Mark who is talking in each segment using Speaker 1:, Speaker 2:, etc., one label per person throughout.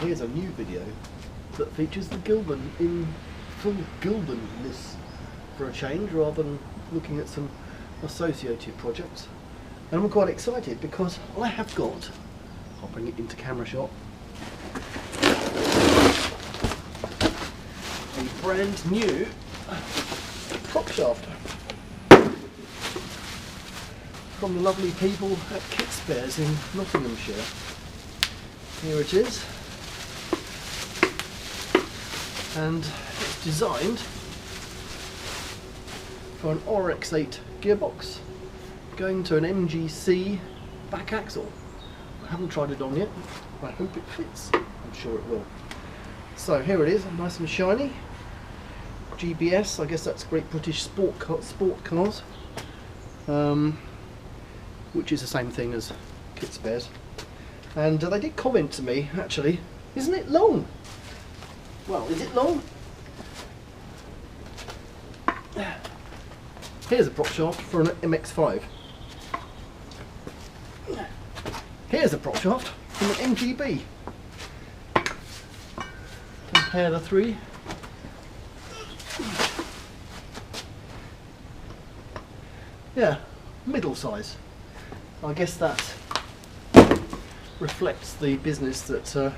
Speaker 1: here's a new video that features the Gilbern in full Gilbernness for a change, rather than looking at some associated projects. And I'm quite excited because I have got, I'll bring it into camera shot, a brand new prop shaft from the lovely people at Kit Spares in Nottinghamshire. Here it is, and it's designed for an RX-8 gearbox going to an MGC back axle. I haven't tried it on yet, but I hope it fits. I'm sure it will. So here it is, nice and shiny. GBS, I guess that's Great British Sport Cars, which is the same thing as Kit Spares. And they did comment to me, actually, isn't it long? Well, is it long? Here's a prop shaft for an MX-5. Here's a prop shaft from an MGB. Compare the three. Yeah, middle size. I guess that reflects the business that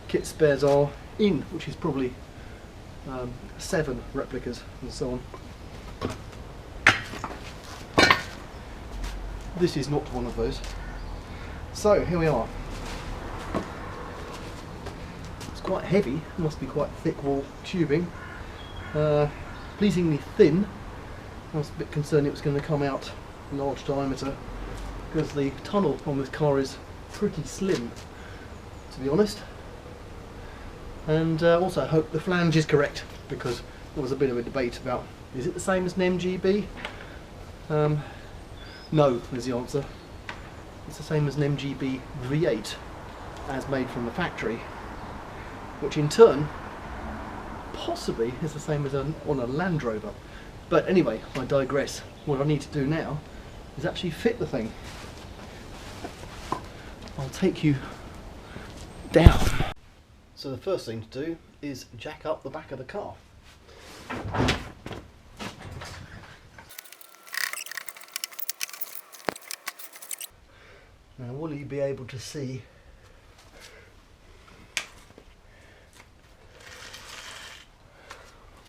Speaker 1: Kit Spares are in, which is probably 7 replicas and so on. This is not one of those. So here we are. It's quite heavy, must be quite thick wall tubing. Pleasingly thin. I was a bit concerned it was going to come out large diameter, because the tunnel on this car is pretty slim, to be honest. And also I hope the flange is correct, because there was a bit of a debate about, is it the same as an MGB? No is the answer. It's the same as an MGB V8 as made from the factory, which in turn possibly is the same as on a Land Rover. But anyway, I digress. What I need to do now is actually fit the thing. I'll take you down. So the first thing to do is jack up the back of the car. Now, will you be able to see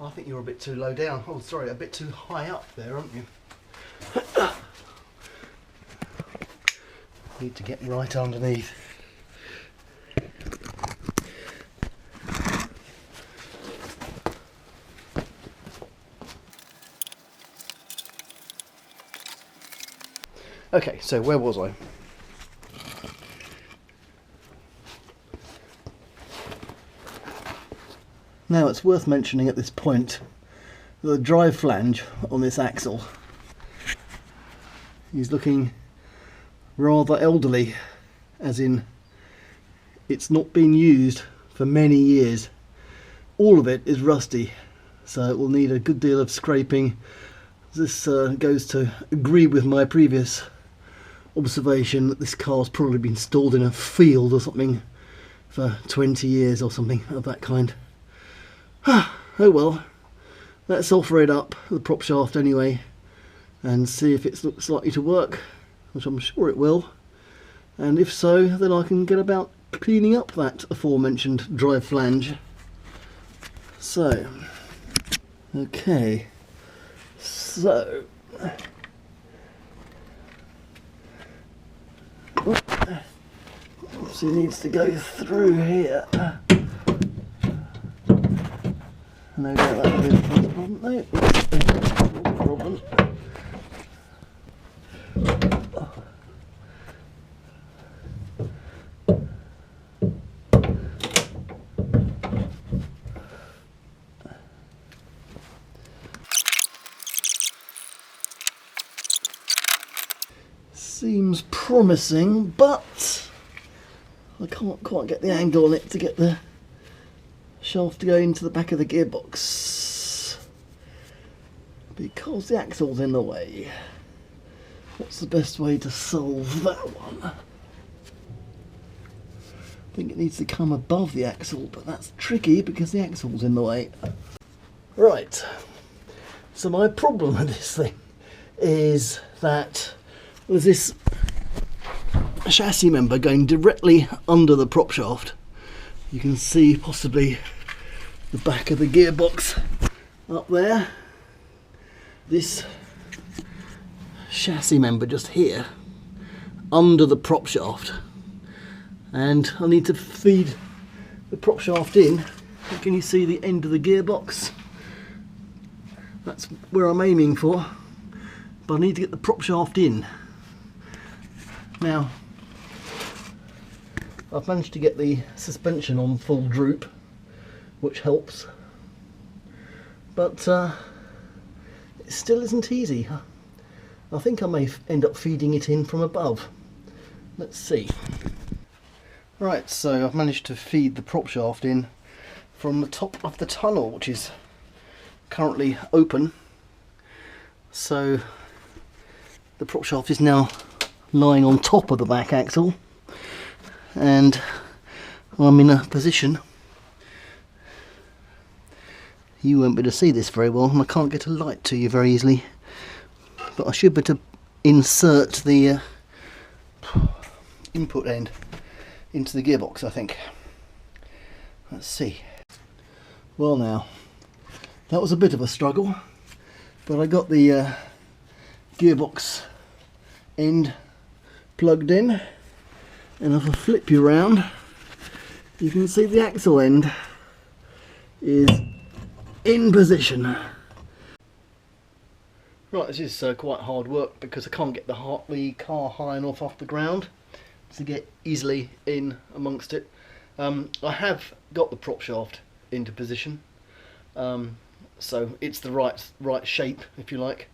Speaker 1: I think you're a bit too low down. Oh, sorry, a bit too high up there, aren't you? Need to get right underneath. Okay, so where was I? Now it's worth mentioning at this point that the drive flange on this axle is looking rather elderly, as in it's not been used for many years. All of it is rusty, so it will need a good deal of scraping. This goes to agree with my previous observation that this car's probably been stored in a field or something for 20 years or something of that kind. Oh well, let's offer it up, the prop shaft anyway, and see if it looks likely to work, which I'm sure it will. And if so, then I can get about cleaning up that aforementioned drive flange. So, okay, so obviously needs to go through here. No doubt that will be a problem. No, it's not a problem. Seems promising, but I can't quite get the angle on it to get the shaft to go into the back of the gearbox because the axle's in the way. What's the best way to solve that one? think it needs to come above the axle, but that's tricky because the axle's in the way. Right, so my problem with this thing is that there's this chassis member going directly under the prop shaft. You can see possibly the back of the gearbox up there. This chassis member just here under the prop shaft, and I need to feed the prop shaft in. Can you see the end of the gearbox? That's where I'm aiming for, but I need to get the prop shaft in. Now I've managed to get the suspension on full droop, which helps, but it still isn't easy. I think I may end up feeding it in from above. Let's see. Right, so I've managed to feed the prop shaft in from the top of the tunnel, which is currently open. So the prop shaft is now lying on top of the back axle, and I'm in a position. You won't be able to see this very well, and I can't get a light to you very easily, but I should be able to insert the input end into the gearbox, I think. Let's see. Well, now that was a bit of a struggle, but I got the gearbox end plugged in, and if I flip you around, you can see the axle end is in position. Right, this is quite hard work because I can't get the car high enough off the ground to get easily in amongst it. I have got the prop shaft into position, so it's the right shape, if you like,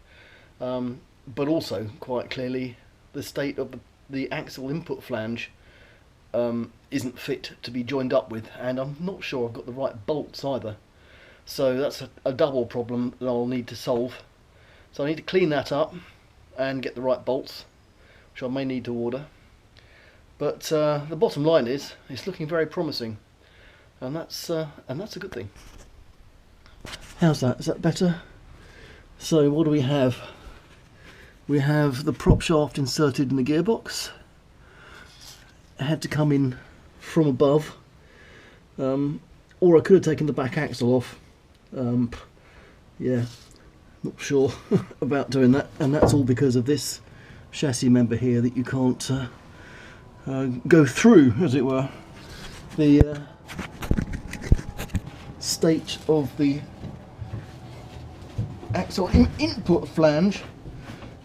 Speaker 1: but also quite clearly the state of the axle input flange isn't fit to be joined up with, and I'm not sure I've got the right bolts either. So that's a double problem that I'll need to solve. So I need to clean that up and get the right bolts, which I may need to order. But the bottom line is, it's looking very promising, and that's a good thing. How's that? Is that better? So what do we have? We have the prop shaft inserted in the gearbox. It had to come in from above, or I could have taken the back axle off. Yeah, not sure about doing that, and that's all because of this chassis member here that you can't go through, as it were. The state of the axle input flange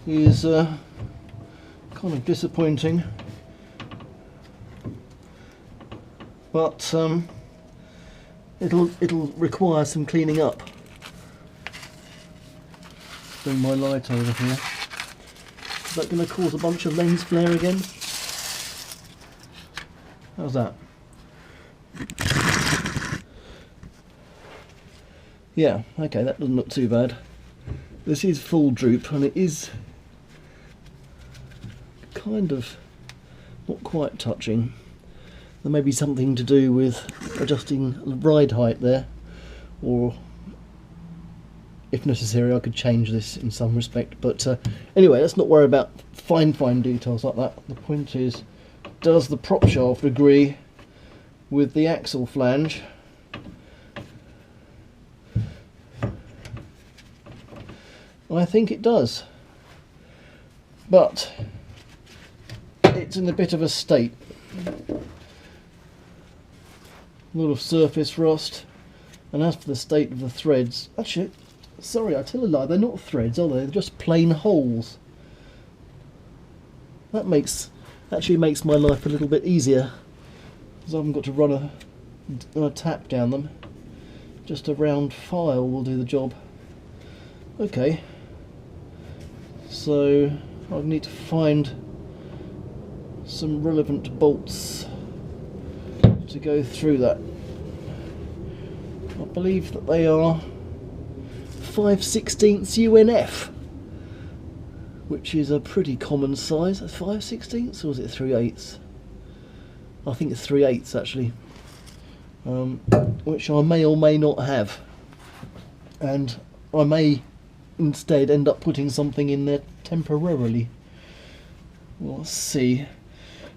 Speaker 1: is kind of disappointing, but it'll require some cleaning up. Bring my light over here. Is that going to cause a bunch of lens flare again? How's that? Yeah, okay, that doesn't look too bad. This is full droop, and it is kind of not quite touching. There may be something to do with adjusting the ride height there, or if necessary I could change this in some respect, but anyway, let's not worry about fine details like that. The point is, does the prop shaft agree with the axle flange? I think it does, but it's in a bit of a state. A lot of surface rust, and as for the state of the threads, actually, sorry, I tell a lie, they're not threads, are they? They're just plain holes. That actually makes my life a little bit easier, because I haven't got to run a tap down them. Just a round file will do the job. Okay, so I need to find some relevant bolts to go through that. I believe that they are 5/16 UNF, which is a pretty common size. That's 5/16, or is it 3/8? I think it's 3/8 actually, which I may or may not have, and I may instead end up putting something in there temporarily. Well, let's see.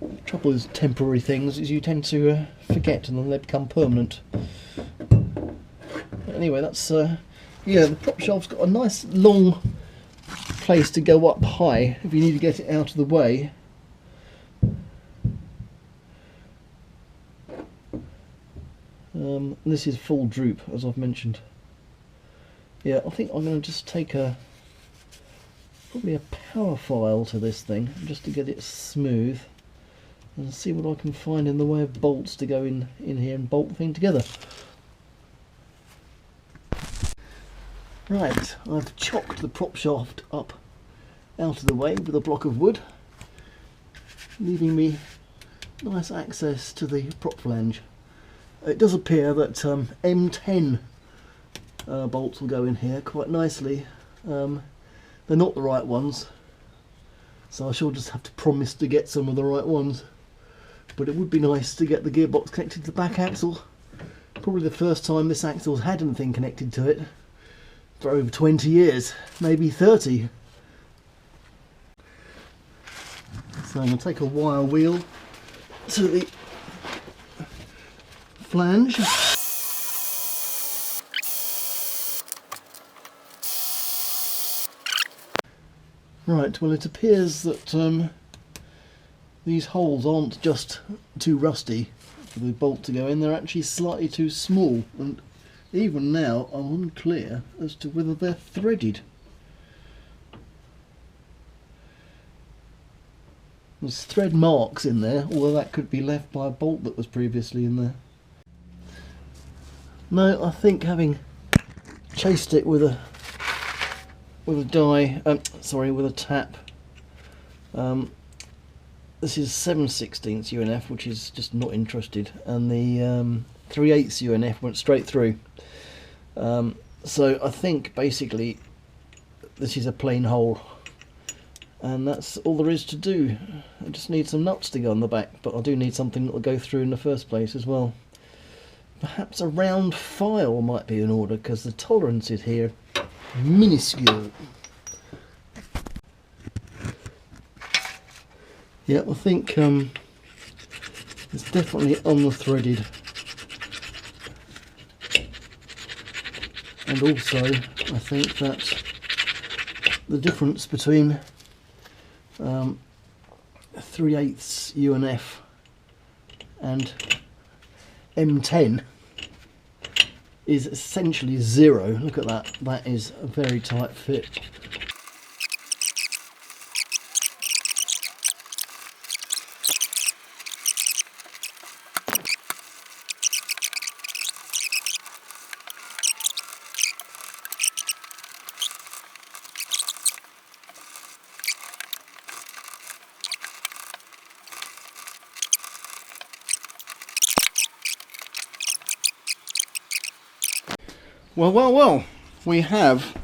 Speaker 1: The trouble with temporary things is you tend to forget and then they become permanent. Anyway, that's yeah, the prop shaft's got a nice long place to go up high if you need to get it out of the way. This is full droop, as I've mentioned. Yeah, I think I'm going to just take probably a power file to this thing just to get it smooth and see what I can find in the way of bolts to go in here and bolt the thing together. Right, I've chocked the prop shaft up out of the way with a block of wood, leaving me nice access to the prop flange. It does appear that M10 bolts will go in here quite nicely. They're not the right ones, so I shall just have to promise to get some of the right ones. But it would be nice to get the gearbox connected to the back axle. Probably the first time this axle's had anything connected to it for over 20 years, maybe 30. So I'm going to take a wire wheel to the flange. Right, well, it appears that these holes aren't just too rusty for the bolt to go in, they're actually slightly too small, and even now I'm unclear as to whether they're threaded. There's thread marks in there, although that could be left by a bolt that was previously in there. No, I think having chased it with a die, with a tap. This is 7/16 UNF, which is just not interested, and the 3/8 UNF went straight through. So I think basically this is a plain hole, and that's all there is to do. I just need some nuts to go on the back, but I do need something that will go through in the first place as well. Perhaps a round file might be in order, because the tolerances here are minuscule. Yeah, I think it's definitely unthreaded, and also I think that the difference between 3/8 UNF and M10 is essentially 0. Look at that, that is a very tight fit. Well, well, well, we have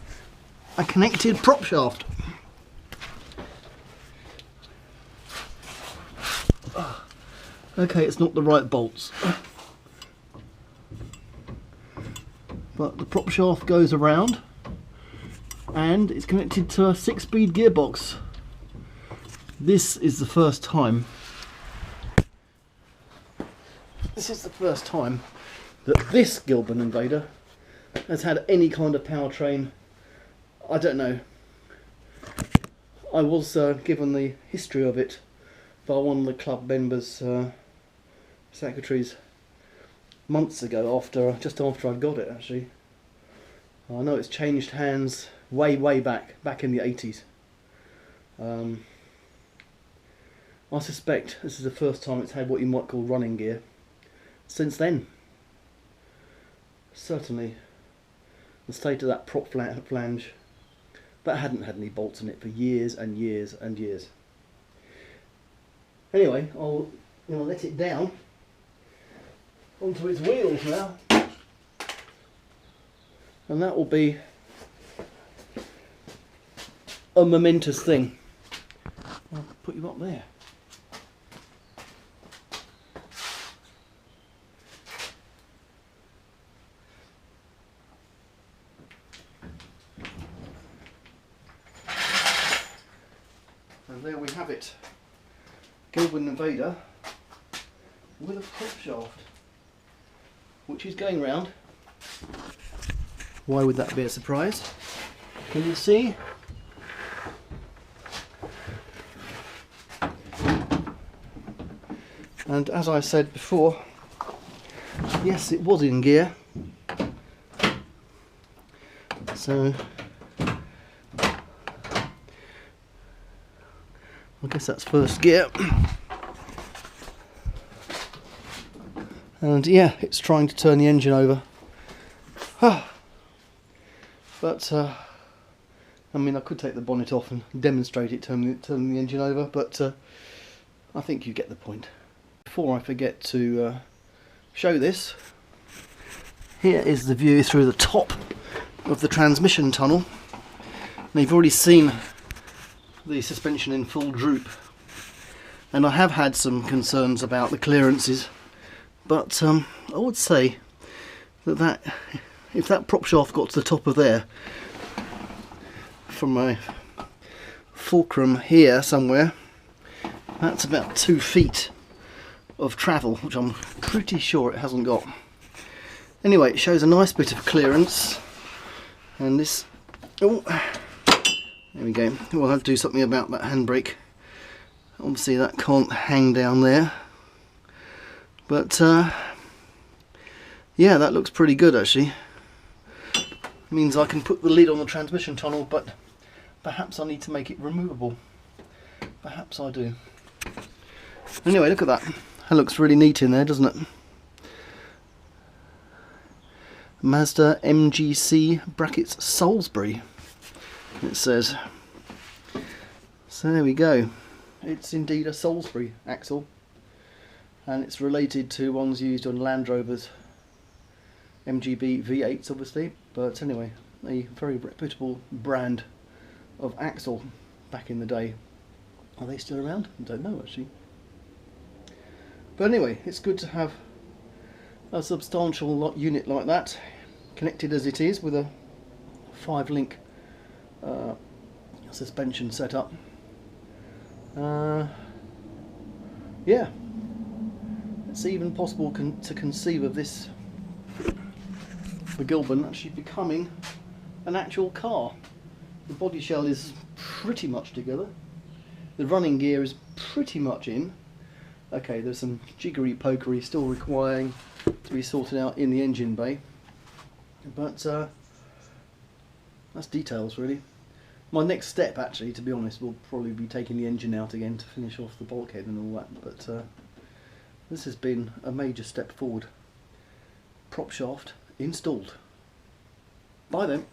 Speaker 1: a connected prop shaft. Okay, it's not the right bolts, but the prop shaft goes around and it's connected to a 6-speed gearbox. This is the first time that this Gilbern Invader has had any kind of powertrain. I don't know. I was given the history of it by one of the club members, secretaries, months ago, just after I'd got it actually. I know it's changed hands way back in the 80s. I suspect this is the first time it's had what you might call running gear since then. Certainly the state of that prop flange, that hadn't had any bolts in it for years and years and years. Anyway, I'll let it down onto its wheels now, and that will be a momentous thing. I'll put you up there. it. Gilbern Invader with a prop shaft, which is going round. Why would that be a surprise? Can you see? And as I said before, yes, it was in gear. So I guess that's first gear. And yeah, it's trying to turn the engine over. But I mean, I could take the bonnet off and demonstrate it turning the engine over, but I think you get the point. Before I forget to show this, here is the view through the top of the transmission tunnel. Now you've already seen the suspension in full droop, and I have had some concerns about the clearances, but I would say that if that prop shaft got to the top of there, from my fulcrum here somewhere, that's about 2 feet of travel, which I'm pretty sure it hasn't got. Anyway, it shows a nice bit of clearance, and this, oh, there we go. We'll have to do something about that handbrake. Obviously that can't hang down there, but yeah, that looks pretty good actually. Means I can put the lid on the transmission tunnel, but perhaps I need to make it removable. Perhaps I do. Anyway, look at that. That looks really neat in there, doesn't it? Mazda MGC brackets Salisbury, it says. So there we go. It's indeed a Salisbury axle, and it's related to ones used on Land Rovers MGB V8s obviously, but anyway, a very reputable brand of axle back in the day. Are they still around? I don't know actually. But anyway, it's good to have a substantial unit like that, connected as it is with a 5-link suspension setup. Yeah, it's even possible to conceive of this, the Gilbern, actually becoming an actual car. The body shell is pretty much together, the running gear is pretty much in. Okay, there's some jiggery pokery still requiring to be sorted out in the engine bay, but that's details really. My next step actually, to be honest, will probably be taking the engine out again to finish off the bulkhead and all that, but this has been a major step forward. Prop shaft installed. Bye then.